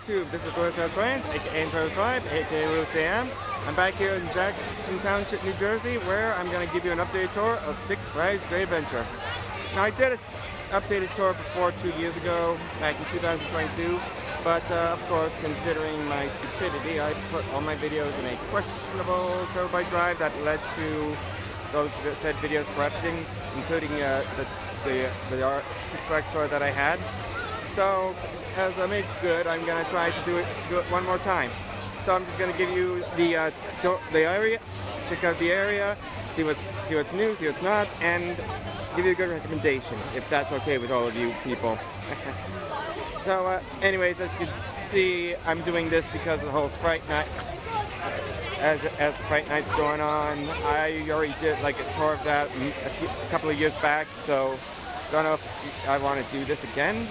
YouTube. This is Louis Trans, aka Intro5, aka Louis AM. I'm back here in Jackson Township, New Jersey, where I'm going to give you an updated tour of Six Flags Great Adventure. Now, I did an updated tour before 2 years ago, back in 2022, but of course, considering my stupidity, I put all my videos in a questionable terabyte drive that led to those said videos corrupting, including the Six Flags tour that I had. So, as I make good, I'm going to try to do it one more time. So I'm just going to give you the area, check out the area, see what's new, see what's not, and give you a good recommendation, if that's okay with all of you people. So anyways, as you can see, I'm doing this because of the whole Fright Night. As Fright Night's going on, I already did like a tour of that a couple of years back, so don't know if I want to do this again.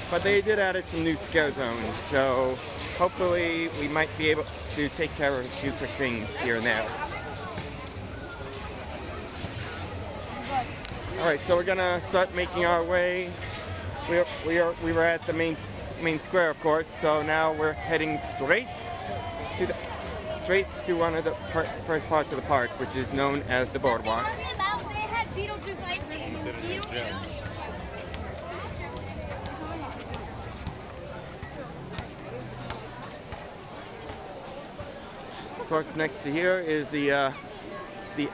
But they did add some new scare zones, so hopefully we might be able to take care of a few quick things here and there. Alright, so we're gonna start making our way. We were at the main square, of course, so now we're heading straight to one of the first parts of the park, which is known as the boardwalk. Of course, next to here is the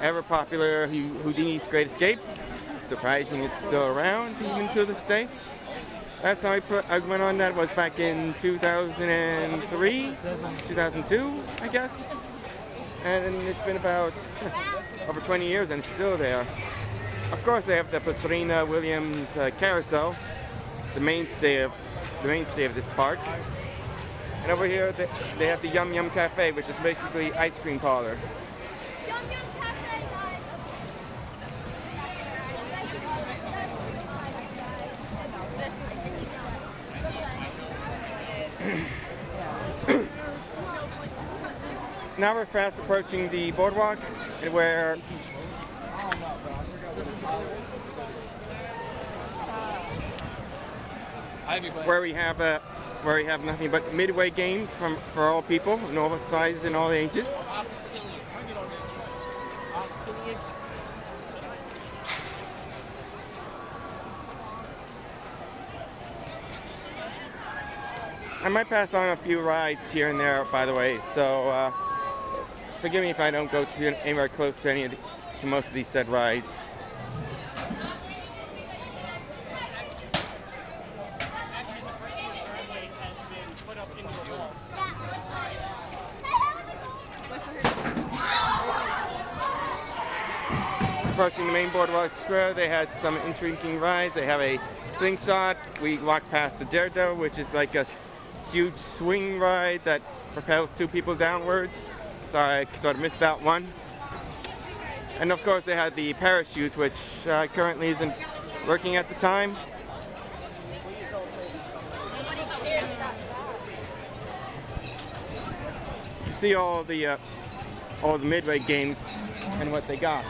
ever popular Houdini's Great Escape. Surprising it's still around even to this day. Last time I went on that was back in 2003, 2002, I guess. And it's been about over 20 years and it's still there. Of course, they have the Patrina Williams Carousel, the mainstay of this park. And over here, they have the Yum Yum Cafe, which is basically ice cream parlor. Yum Yum Cafe, guys. Now we're fast approaching the boardwalk, and where we have nothing but midway games for all people, in all sizes and all ages. I might pass on a few rides here and there, by the way, so forgive me if I don't go to anywhere close to most of these said rides. Approaching the main boardwalk square, they had some intriguing rides. They have a slingshot. We walked past the Daredevil, which is like a huge swing ride that propels two people downwards. Sorry, I sort of missed that one. And of course they had the parachutes, which currently isn't working at the time. You see all the midway games and what they got.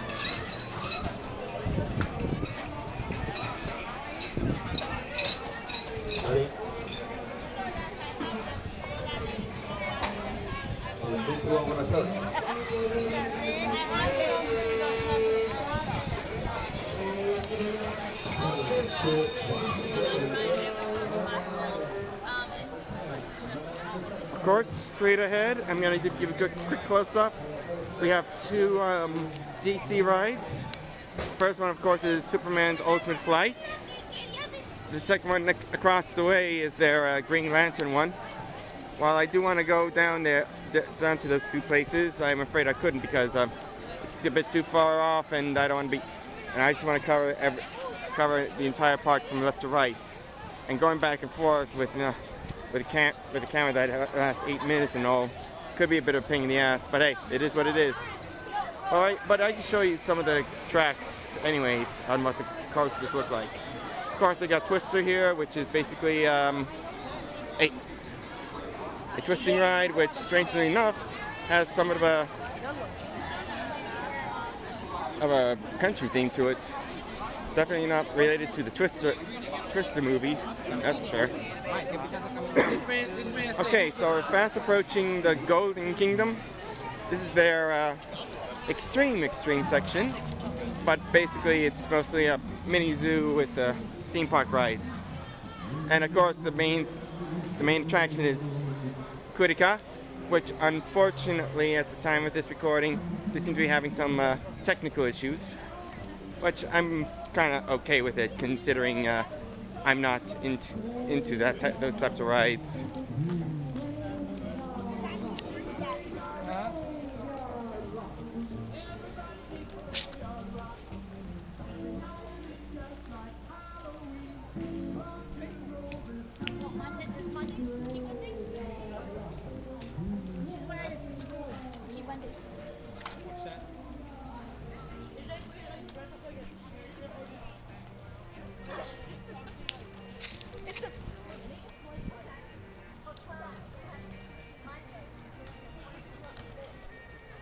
Of course, straight ahead, I'm going to give a quick close-up. We have two DC rides. First one, of course, is Superman's Ultimate Flight. The second one across the way is their Green Lantern one. While I do want to go down to those two places, I'm afraid I couldn't because it's a bit too far off, and I don't want to be. And I just want to cover the entire park from left to right, and going back and forth with a camera that lasts 8 minutes and all could be a bit of a pain in the ass. But hey, it is what it is. All right, but I can show you some of the tracks, anyways, on what the coasters look like. Of course, they got Twister here, which is basically a twisting ride, which, strangely enough, has somewhat of a country theme to it. Definitely not related to the Twister movie, that's for sure. Okay, so we're fast approaching the Golden Kingdom. This is their extreme section, but basically it's mostly a mini zoo with theme park rides. And of course, the main attraction is Kurika, which unfortunately at the time of this recording, they seem to be having some technical issues, which I'm kind of okay with it, considering I'm not into those types of rides.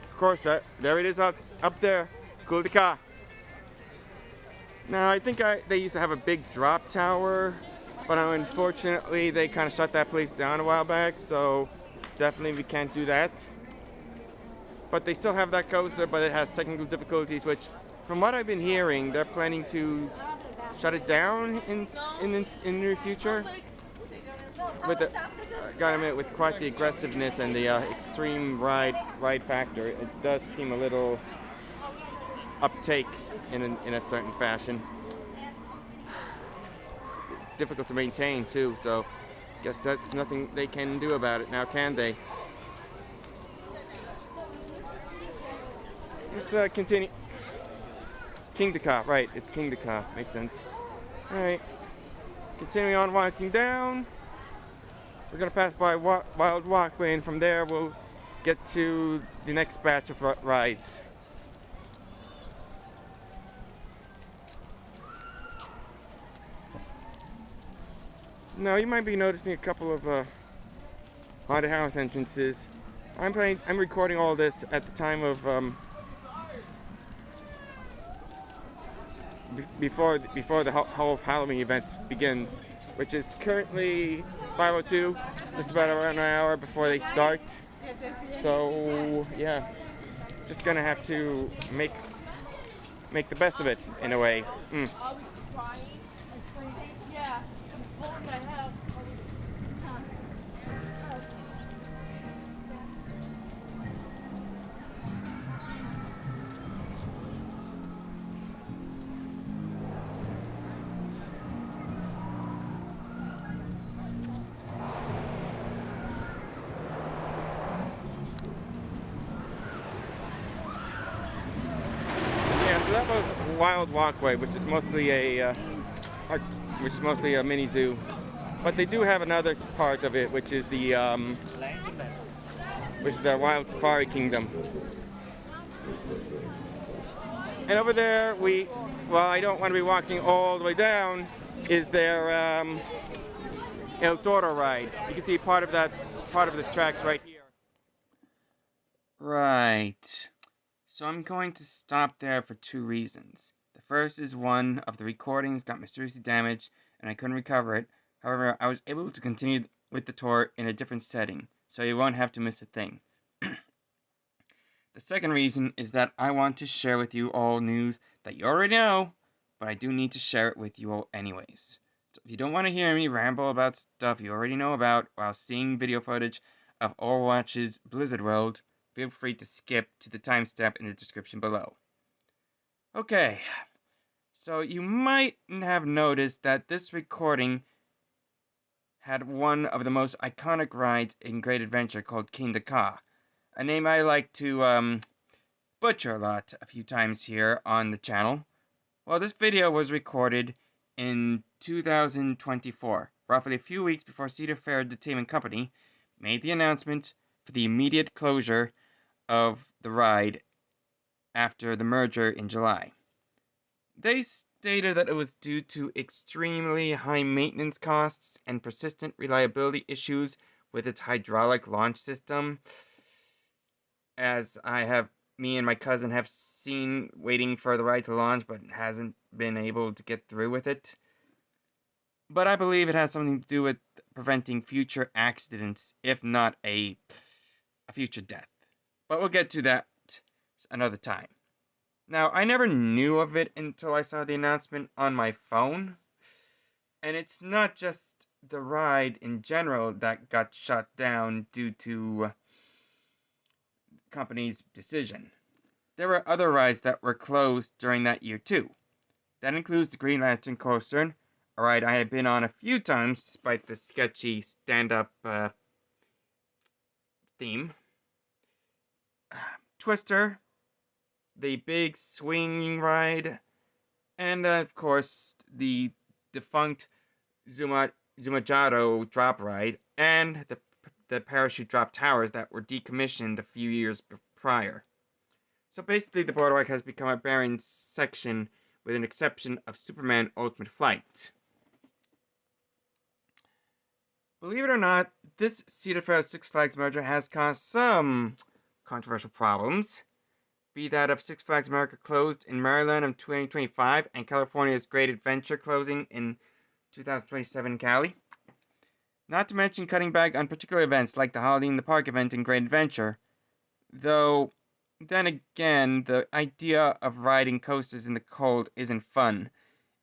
Of course, there it is up there, Kurika. Now I think they used to have a big drop tower, but unfortunately they kind of shut that place down a while back, so definitely we can't do that. But they still have that coaster, but it has technical difficulties, which from what I've been hearing, they're planning to shut it down in the near future. Gotta admit, with quite the aggressiveness and the extreme ride factor, it does seem a little uptake in a certain fashion. Difficult to maintain too, so guess that's nothing they can do about it now, can they? Let's continue. Kingdaka, right? It's Kingdaka, makes sense. All right, continuing on walking down. We're gonna pass by Wild Walkway, and from there we'll get to the next batch of rides. Now you might be noticing a couple of haunted house entrances. I'm recording all this at the time of before the whole Halloween event begins, which is currently 5:02, just about around an hour before they start. So yeah, just gonna have to make the best of it in a way. So that was Wild Walkway, which is mostly a mini zoo, but they do have another part of it, which is the Wild Safari Kingdom. And over there, I don't want to be walking all the way down, is their El Toro ride. You can see part of the tracks right here. Right. So I'm going to stop there for two reasons. The first is one of the recordings got mysteriously damaged and I couldn't recover it. However, I was able to continue with the tour in a different setting, so you won't have to miss a thing. The second reason is that I want to share with you all news that you already know, but I do need to share it with you all anyways. So if you don't want to hear me ramble about stuff you already know about while seeing video footage of Overwatch's Blizzard World, feel free to skip to the timestamp in the description below. Okay, so you might have noticed that this recording had one of the most iconic rides in Great Adventure called Kingdaka, a name I like to butcher a few times here on the channel. Well, this video was recorded in 2024, roughly a few weeks before Cedar Fair Entertainment Company made the announcement for the immediate closure of the ride after the merger in July. They stated that it was due to extremely high maintenance costs and persistent reliability issues with its hydraulic launch system, as me and my cousin have seen waiting for the ride to launch but hasn't been able to get through with it. but I believe it has something to do with preventing future accidents, if not a future death. But we'll get to that another time. Now, I never knew of it until I saw the announcement on my phone. And it's not just the ride in general that got shut down due to company's decision. There were other rides that were closed during that year too. That includes the Green Lantern Coaster, a ride I had been on a few times despite the sketchy stand-up theme. Twister, the big swinging ride, and of course the defunct Zumajaro drop ride, and the parachute drop towers that were decommissioned a few years prior. So basically, the boardwalk has become a barren section with an exception of Superman Ultimate Flight. Believe it or not, this Cedar Fair Six Flags merger has caused some controversial problems. Be that of Six Flags America closed in Maryland in 2025 and California's Great Adventure closing in 2027 in Cali. Not to mention cutting back on particular events like the Holiday in the Park event in Great Adventure. Though, then again, the idea of riding coasters in the cold isn't fun.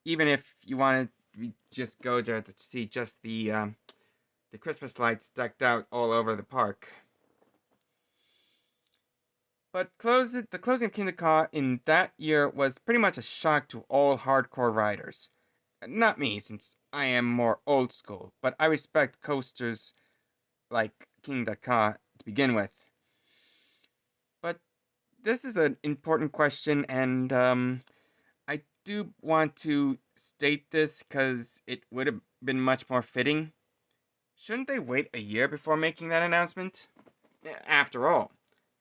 Even if you want to just go there to see just the Christmas lights decked out all over the park. But the closing of Kingda Ka in that year was pretty much a shock to all hardcore riders. Not me, since I am more old school, but I respect coasters like Kingda Ka to begin with. But this is an important question, and I do want to state this because it would have been much more fitting. Shouldn't they wait a year before making that announcement? After all,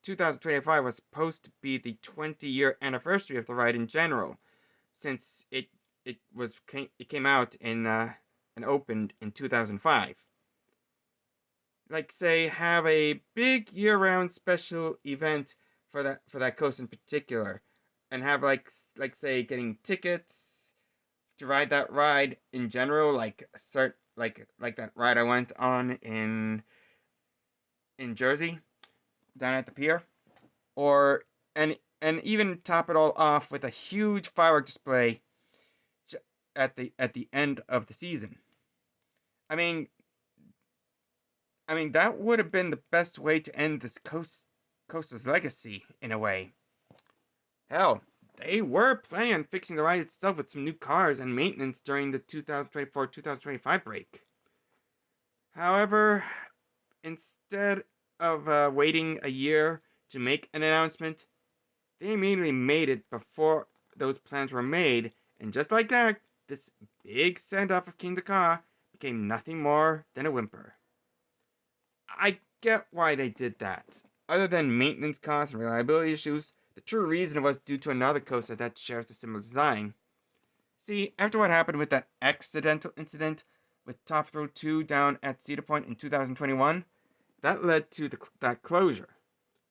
2025 was supposed to be the 20-year anniversary of the ride in general, since it came out in and opened in 2005. Like, say, have a big year-round special event for that coast in particular, and have like say getting tickets to ride that ride in general, like that ride I went on in Jersey down at the pier, or and even top it all off with a huge firework display at the end of the season. I mean that would have been the best way to end this coaster's legacy in a way. Hell, they were planning on fixing the ride itself with some new cars and maintenance during the 2024-2025 break. However, instead of waiting a year to make an announcement, they immediately made it before those plans were made, and just like that, this big send-off of Kingda Ka became nothing more than a whimper. I get why they did that. Other than maintenance costs and reliability issues, the true reason was due to another coaster that shares a similar design. See, after what happened with that accidental incident with Top Throw 2 down at Cedar Point in 2021, that led to that closure.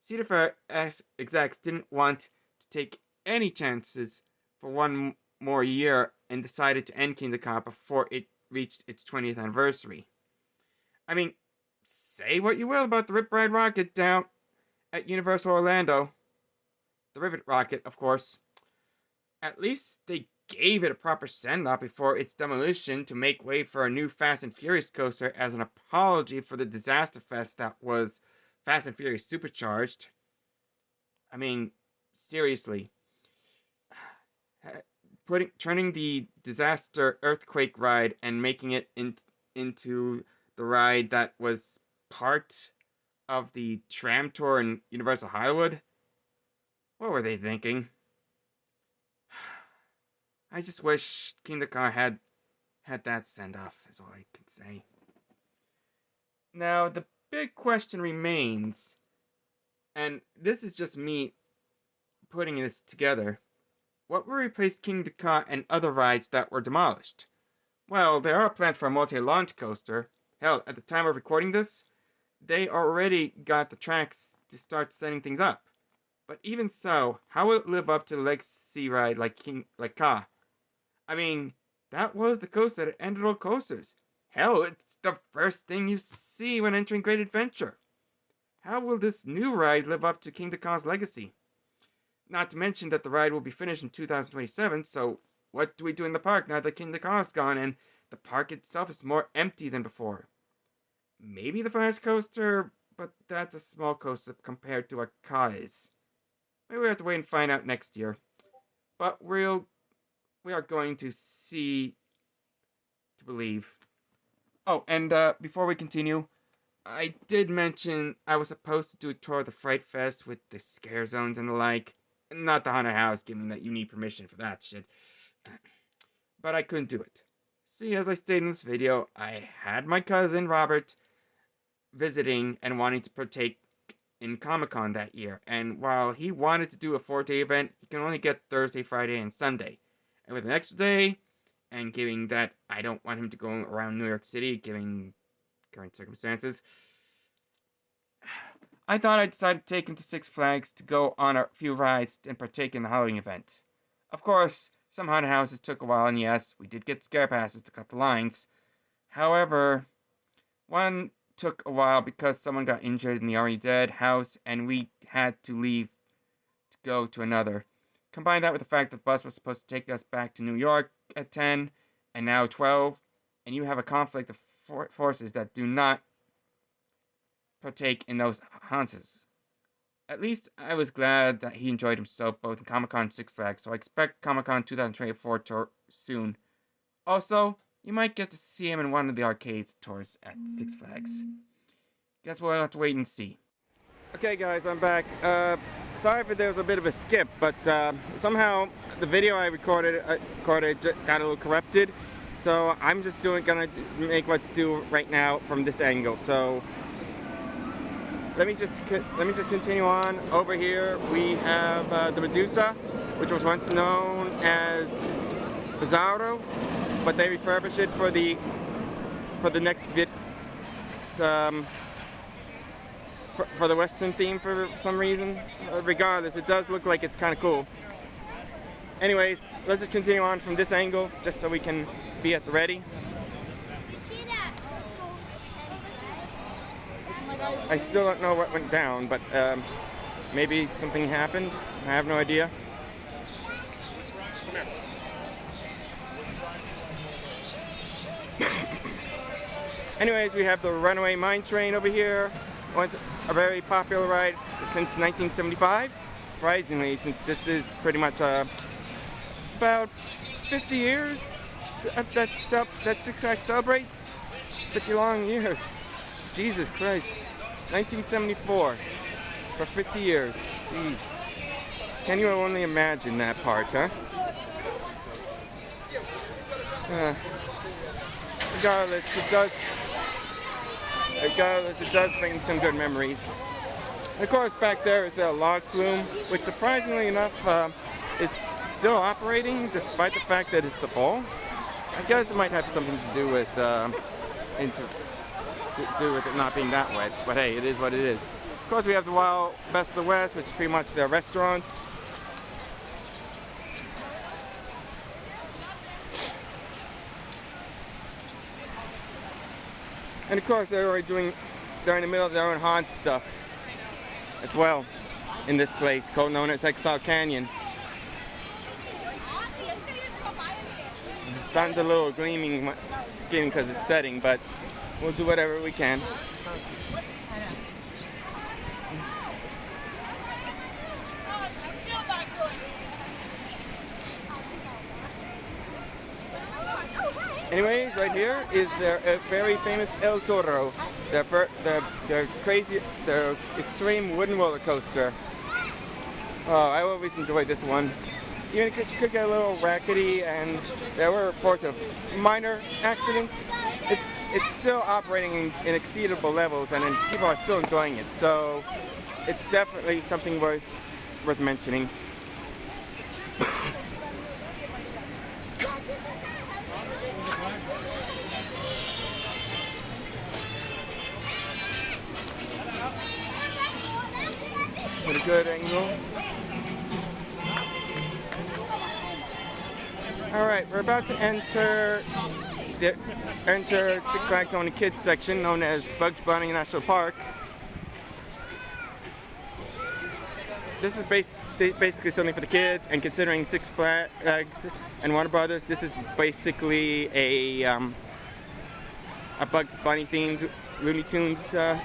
Cedar Fair execs didn't want to take any chances for one more year and decided to end Kingda Ka before it reached its 20th anniversary. I mean, say what you will about the Rip Ride Rocket down at Universal Orlando. The Rivet Rocket, of course. At least they gave it a proper send-off before its demolition to make way for a new Fast and Furious coaster as an apology for the disaster fest that was Fast and Furious Supercharged. I mean, seriously. Turning the disaster earthquake ride and making it into the ride that was part of the tram tour in Universal Hollywood? What were they thinking? I just wish Kingda Ka had that send-off, is all I can say. Now, the big question remains, and this is just me putting this together. What will replace Kingda Ka and other rides that were demolished? Well, there are plans for a multi-launch coaster. Hell, at the time of recording this, they already got the tracks to start setting things up. But even so, how will it live up to the legacy ride like Ka? I mean, That was the coaster that ended all coasters. Hell, it's the first thing you see when entering Great Adventure. How will this new ride live up to Kingda Ka's legacy? Not to mention that the ride will be finished in 2027, so what do we do in the park now that Kingda Ka's gone and the park itself is more empty than before? Maybe the Flash Coaster, but that's a small coaster compared to what Ka is. Maybe we have to wait and find out next year. But we are going to see to believe. Oh, and before we continue, I did mention I was supposed to do a tour of the Fright Fest with the scare zones and the like. Not the haunted house, given that you need permission for that shit. But I couldn't do it. See, as I stated in this video, I had my cousin Robert visiting and wanting to partake in ComicCon that year. And while he wanted to do a 4-day event, he can only get Thursday, Friday, and Sunday. And with an extra day, and given that I don't want him to go around New York City, given current circumstances, I thought I'd decide to take him to Six Flags to go on a few rides and partake in the Halloween event. Of course, some haunted houses took a while, and yes, we did get scare passes to cut the lines. However, one took a while because someone got injured in the Already Dead house, and we had to leave to go to another. Combine that with the fact that the bus was supposed to take us back to New York at 10, and now 12, and you have a conflict of forces that do not partake in those haunts. At least I was glad that he enjoyed himself both in Comic-Con and Six Flags, so I expect Comic-Con 2024 tour soon. Also, you might get to see him in one of the arcade tours at Six Flags. Guess we'll have to wait and see. Okay guys, I'm back. Sorry if there was a bit of a skip, but somehow the video I recorded got a little corrupted. So I'm just gonna make what's due right now from this angle. So let me just continue on. Over here we have the Medusa, which was once known as Bizarro, but they refurbished it for the next for the Western theme for some reason. Regardless, it does look like it's kind of cool. Anyways, let's just continue on from this angle, just so we can be at the ready. You see that? I still don't know what went down, but maybe something happened. I have no idea. Anyways, we have the Runaway Mine Train over here. Once a very popular ride since 1975. Surprisingly, since this is pretty much about 50 years that Six Flags celebrates. 50 long years. Jesus Christ. 1974 for 50 years. Jeez. Can you only imagine that part, huh? Regardless, it does bring some good memories. And of course, back there is the log flume, which surprisingly enough is still operating despite the fact that it's the fall. I guess it might have something to do with it not being that wet, but hey, it is what it is. Of course, we have the Wild Best of the West, which is pretty much their restaurant. And of course, they're in the middle of their own haunt stuff as well in this place, known as Exile Canyon. The sun's a little gleaming because it's setting, but we'll do whatever we can. Anyways, right here is their very famous El Toro, their extreme wooden roller coaster. Oh, I always enjoyed this one. Even it could get a little rackety, and there were reports of minor accidents. It's still operating in exceedable levels, and people are still enjoying it. So it's definitely something worth mentioning. At a good angle. All right, we're about to enter Six Flags Only Kids section, known as Bugs Bunny National Park. This is basically something for the kids, and considering Six Flags and Warner Brothers, this is basically a Bugs Bunny themed, Looney Tunes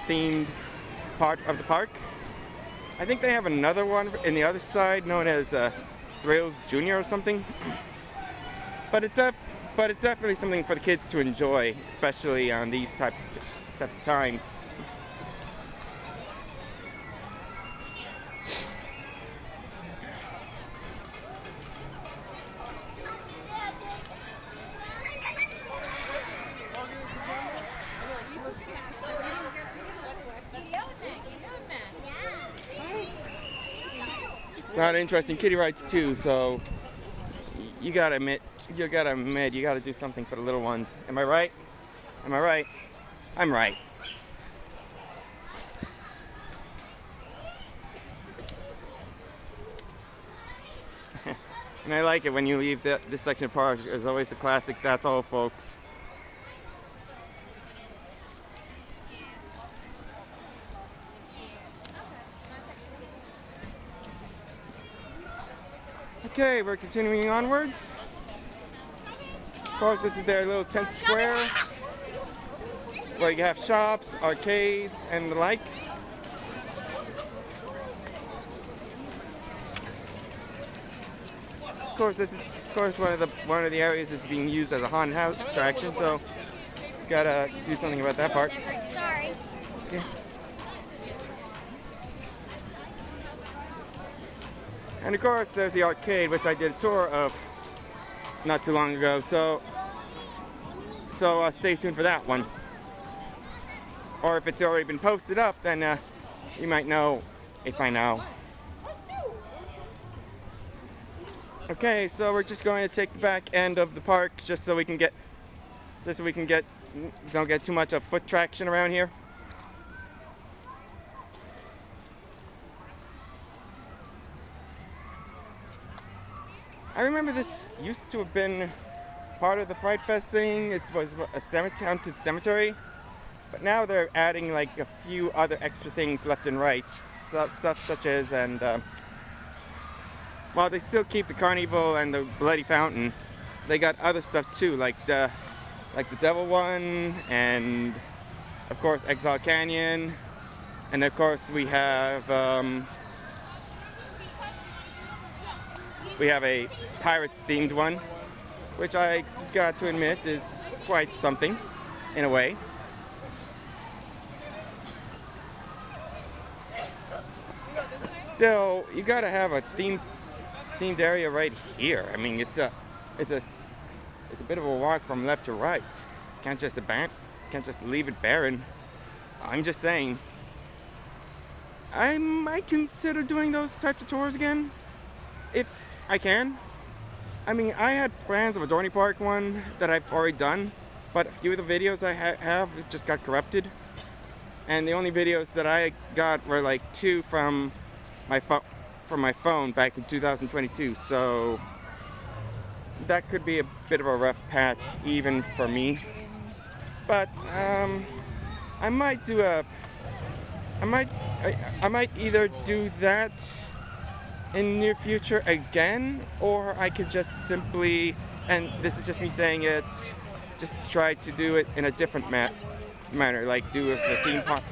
themed part of the park. I think they have another one in the other side, known as Thrills Junior or something. But it's definitely something for the kids to enjoy, especially on these types of times. Lot of interesting kiddie rides too, so you gotta admit, you gotta do something for the little ones. Am I right? Am I right? I'm right. And I like it when you leave this section of park. There's always the classic, "That's all, folks." Okay, we're continuing onwards. Of course, this is their little tent square where you have shops, arcades, and the like. Of course, one of the areas is being used as a haunted house attraction, so gotta do something about that part. Sorry. Okay. And of course, there's the arcade, which I did a tour of not too long ago. So stay tuned for that one. Or if it's already been posted up, then you might know it by now. Okay, so we're just going to take the back end of the park just so we can don't get too much of foot traction around here. I remember this used to have been part of the Fright Fest thing. It was a haunted cemetery, but now they're adding like a few other extra things left and right. Stuff such as, while they still keep the carnival and the bloody fountain, they got other stuff too, like the devil one, and of course Exile Canyon, and of course we have a Pirates themed one, which I got to admit is quite something in a way. Still, you gotta have a themed area right here. I mean, it's a bit of a walk from left to right. Can't just leave it barren. I'm just saying. I might consider doing those types of tours again, if I can. I mean, I had plans of a Dorney Park one that I've already done, but a few of the videos I have just got corrupted, and the only videos that I got were like 2 from my phone back in 2022. So that could be a bit of a rough patch even for me. But I might either do that in the near future again, or I could just simply, and this is just me saying it, just try to do it in a different manner, like do the theme park.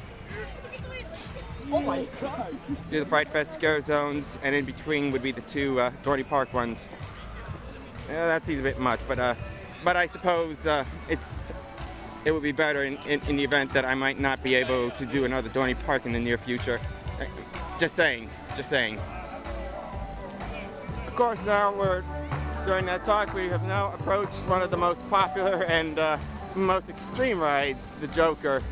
Oh my God! Do the Fright Fest scare zones, and in between would be the 2 Dorney Park ones. That seems a bit much, but I suppose it would be better in the event that I might not be able to do another Dorney Park in the near future. Just saying. Of course, during that talk, we have now approached one of the most popular and most extreme rides, the Joker.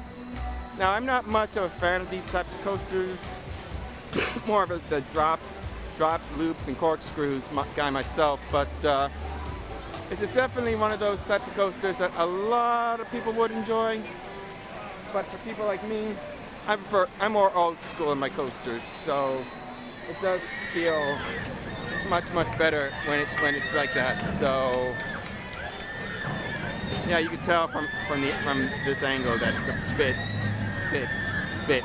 Now, I'm not much of a fan of these types of coasters, more of the drop loops and corkscrews guy myself, but it's definitely one of those types of coasters that a lot of people would enjoy. But for people like me, I'm more old school in my coasters, so it does feel much better when it's like that. So yeah, you can tell from this angle that it's a bit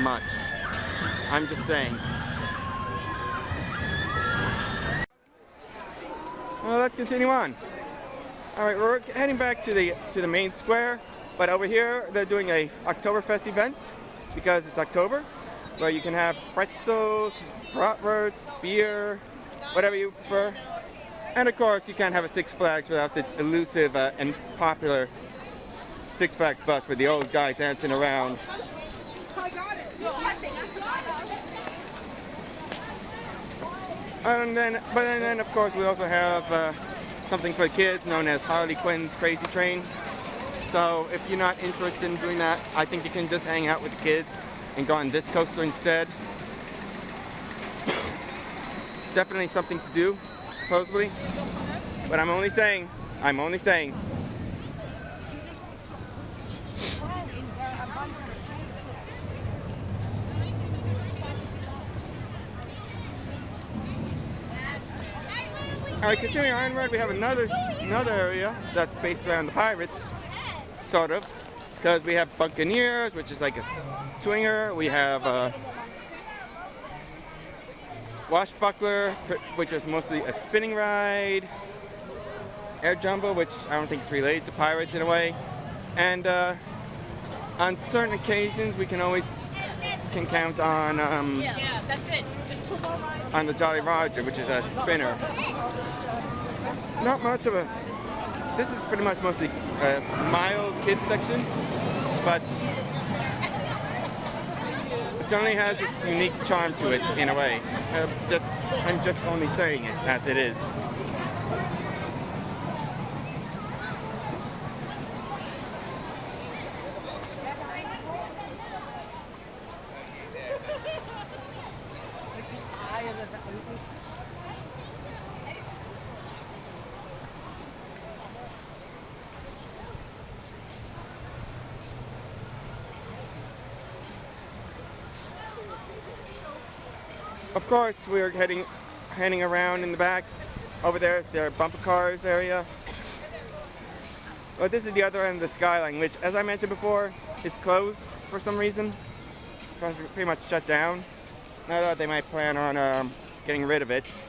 much. I'm just saying. Well, let's continue on. All right, we're heading back to the main square, but over here they're doing a Oktoberfest event because it's October, where you can have pretzels, bratwurst, beer, whatever you prefer. And of course, you can't have a Six Flags without the elusive and popular Six Flags bus with the old guy dancing around. And then, of course, we also have something for the kids known as Harley Quinn's Crazy Train. So if you're not interested in doing that, I think you can just hang out with the kids and go on this coaster instead. Definitely something to do, supposedly. But I'm only saying. Alright, continuing onward, we have another area that's based around the pirates, sort of. Because we have Buccaneers, which is like a swinger. We have Washbuckler, which is mostly a spinning ride. Air Jumbo, which I don't think is related to pirates in a way. And on certain occasions, we can count on yeah, that's it. Just 2 more rides. On the Jolly Roger, which is a spinner. Not much of a. This is pretty much mostly a mild kid section, but it only has its unique charm to it in a way. I'm just only saying it as it is. Of course, we're heading around in the back. Over there is their bumper cars area. But this is the other end of the skyline, which, as I mentioned before, is closed for some reason. Pretty much shut down. I thought they might plan on getting rid of it.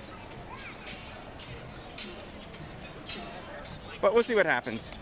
But we'll see what happens.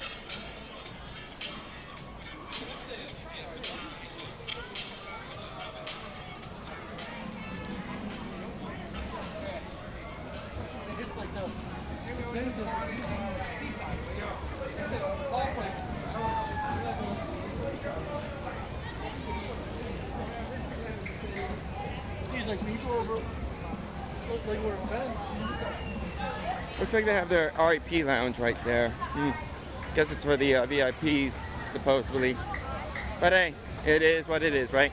Looks like they have their REP lounge right there. Guess it's for the VIPs, supposedly. But hey, it is what it is, right?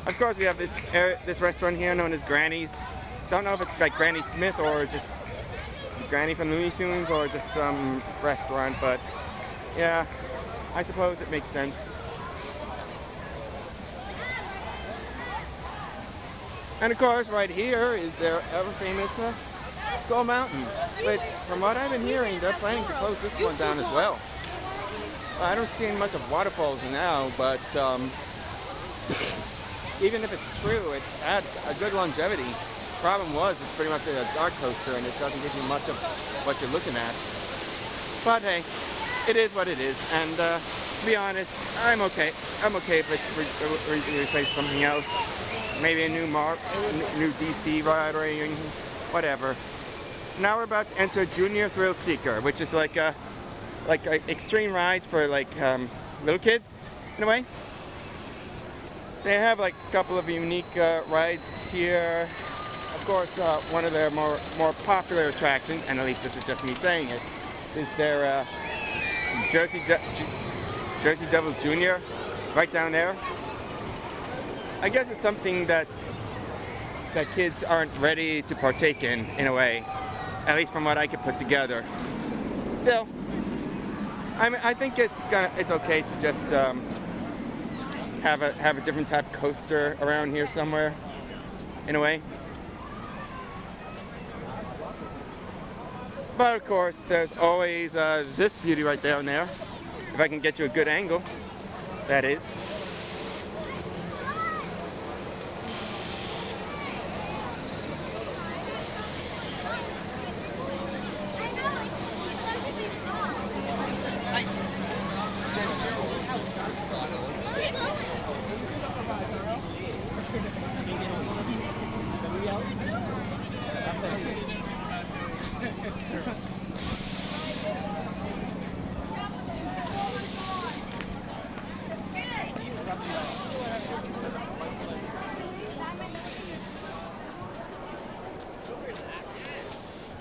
Of course, we have this restaurant here known as Granny's. Don't know if it's like Granny Smith or just Granny from Looney Tunes or just some restaurant, but yeah, I suppose it makes sense. And of course, right here is their ever-famous Skull Mountain, which, from what I've been hearing, they're planning to close this one down as well. I don't see much of waterfalls now, but even if it's true, it adds a good longevity. Problem was, it's pretty much a dark coaster, and it doesn't give you much of what you're looking at. But hey, it is what it is, and to be honest, I'm okay. I'm okay if it's replaced something else. Maybe a new DC ride or anything, whatever. Now we're about to enter Junior Thrill Seeker, which is like extreme rides for little kids in a way. They have like a couple of unique rides here. Of course, one of their more popular attractions, and at least this is just me saying it, is their Jersey Devil Jr. right down there. I guess it's something that kids aren't ready to partake in a way, at least from what I could put together. Still, I think it's okay to just have a different type of coaster around here somewhere, in a way. But of course, there's always this beauty right down there. If I can get you a good angle, that is.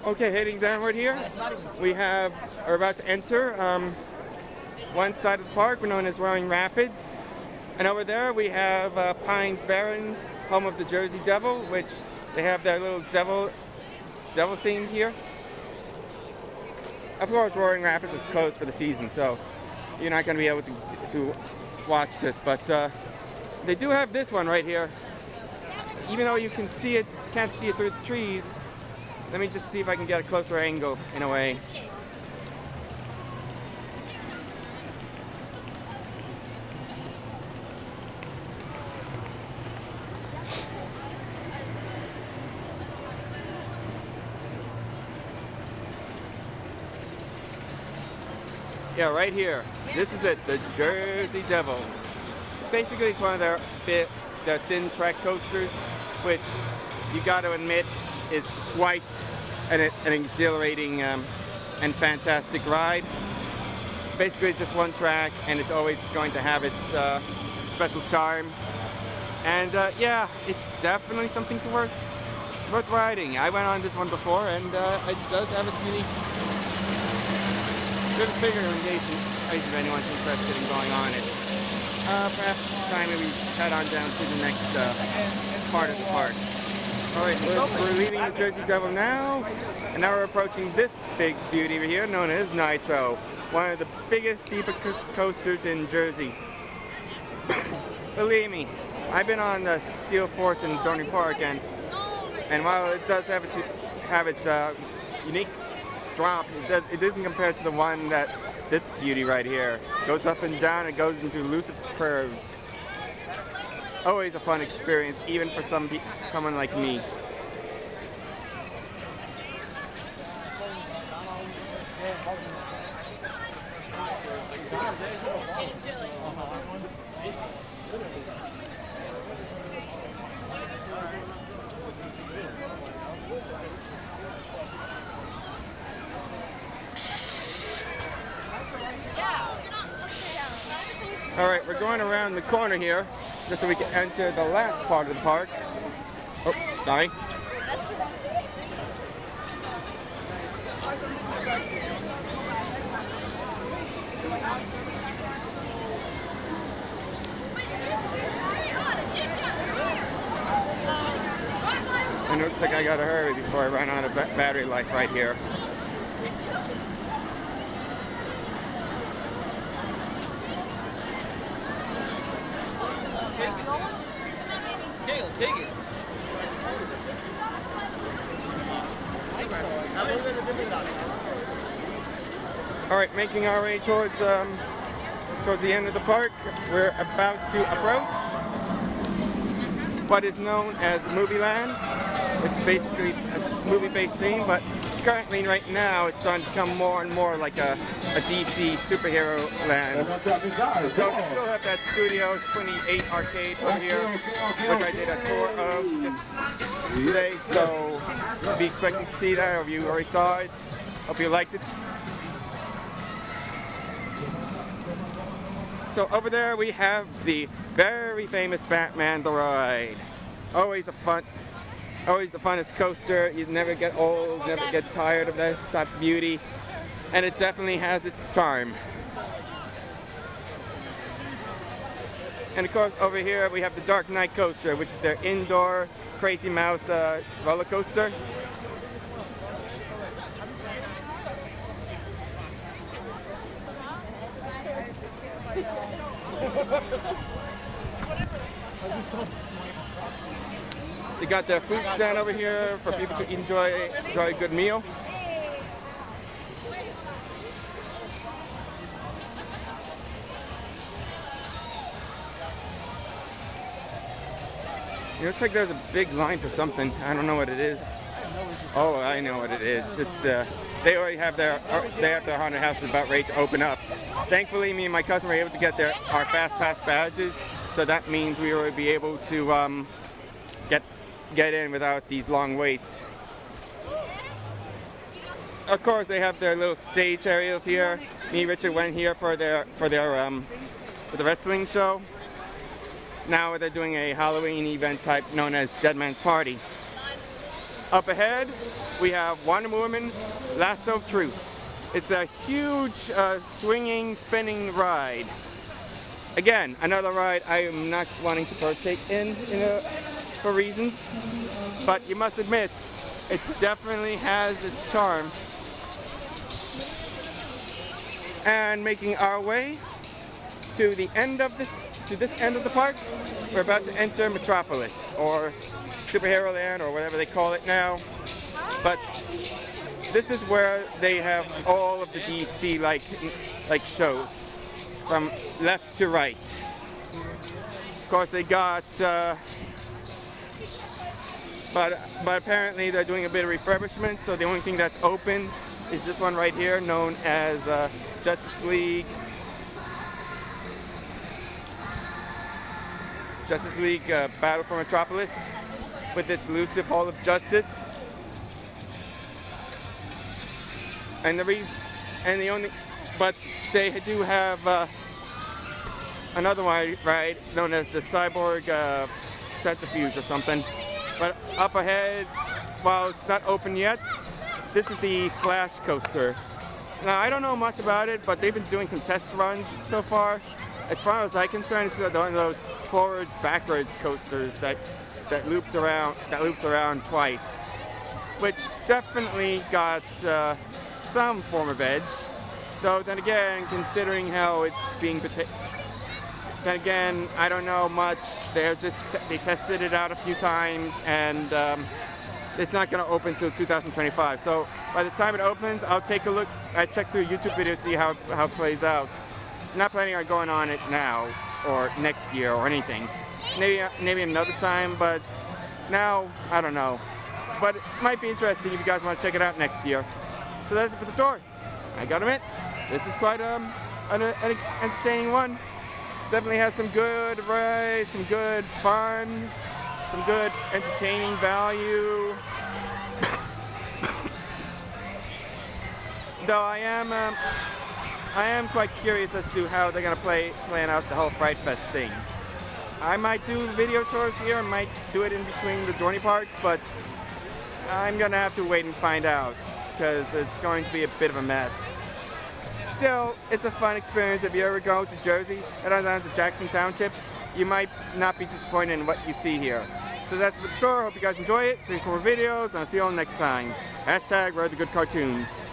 Okay, heading downward here, we're about to enter one side of the park, we're known as Roaring Rapids. And over there we have Pine Barrens, home of the Jersey Devil, which they have their little devil theme here. Of course, Roaring Rapids was closed for the season, so you're not going to be able to watch this. But they do have this one right here. Even though you can't see it through the trees. Let me just see if I can get a closer angle in a way. Yeah, right here. This is it, the Jersey Devil. Basically, it's one of their thin track coasters, which you got to admit is quite an exhilarating and fantastic ride. Basically, it's just one track, and it's always going to have its special charm. And yeah, it's definitely something worth riding. I went on this one before, and it does have its unique good figure in case if anyone's interested in going on it. Perhaps it's time we head on down to the next part of the park. Alright, we're leaving the Jersey Devil now, and now we're approaching this big beauty over here known as Nitro, one of the biggest steepest coasters in Jersey. Believe me, I've been on the Steel Force in Dorney Park, and while it does have its unique drop, it doesn't compare to the one that this beauty right here goes up and down. It goes into elusive curves. Always a fun experience, even for someone like me. Alright, we're going around the corner here, just so we can enter the last part of the park. Oh, sorry. And it looks like I gotta hurry before I run out of battery life right here. Take it. All right, making our way towards the end of the park. We're about to approach what is known as Movie Land, which is basically a movie-based theme, but currently right now it's starting to become more and more like a DC superhero land. So we still have that Studio 28 arcade over here, which I did a tour of just today, so be expecting to see that, or if you already saw it. Hope you liked it. So over there we have the very famous Batman the Ride. Always the funnest coaster. You never get old, never get tired of this type of beauty, and it definitely has its charm. And of course over here we have the Dark Knight coaster, which is their indoor Crazy Mouse roller coaster. They got their food stand over here for people to enjoy a good meal. It looks like there's a big line for something. I don't know what it is. Oh, I know what it is. It's they already have their haunted house is about ready to open up. Thankfully, me and my cousin were able to get our fast pass badges, so that means we will be able to get in without these long waits. Of course, they have their little stage areas here. Me and Richard went here for the wrestling show. Now they're doing a Halloween event type known as Dead Man's Party. Up ahead, we have Wonder Woman Lasso of Truth. It's a huge swinging, spinning ride. Again, another ride I am not wanting to partake in for reasons, but you must admit, it definitely has its charm. And making our way to the end of this end of the park, we're about to enter Metropolis, or Superhero Land, or whatever they call it now. But this is where they have all of the DC like shows, from left to right. Of course, they got, but apparently they're doing a bit of refurbishment. So the only thing that's open is this one right here, known as Justice League Battle for Metropolis, with its elusive Hall of Justice. But they do have another ride known as the Cyborg Centrifuge or something. But up ahead, while it's not open yet, this is the Flash Coaster. Now, I don't know much about it, but they've been doing some test runs so far. As far as I'm concerned, it's one of those forwards-backwards coasters that loops around twice, which definitely got some form of edge. Though then again, considering how it's being then again, I don't know much. They tested it out a few times, and it's not going to open until 2025. So by the time it opens, I'll take a look. I check through YouTube videos to see how it plays out. I'm not planning on going on it now or next year or anything. Maybe another time, but now I don't know. But it might be interesting if you guys want to check it out next year. So that's it for the tour. I gotta admit, this is quite an entertaining one. Definitely has some good rides, some good fun, some good entertaining value. Though I am quite curious as to how they're gonna plan out the whole Fright Fest thing. I might do video tours here, I might do it in between the Dorney parks, but I'm gonna have to wait and find out, because it's going to be a bit of a mess. Still, it's a fun experience. If you ever go to Jersey, head on down to Jackson Township, you might not be disappointed in what you see here. So that's it for the tour. Hope you guys enjoy it. See you for more videos, and I'll see you all next time. #RoadTheGoodCartoons.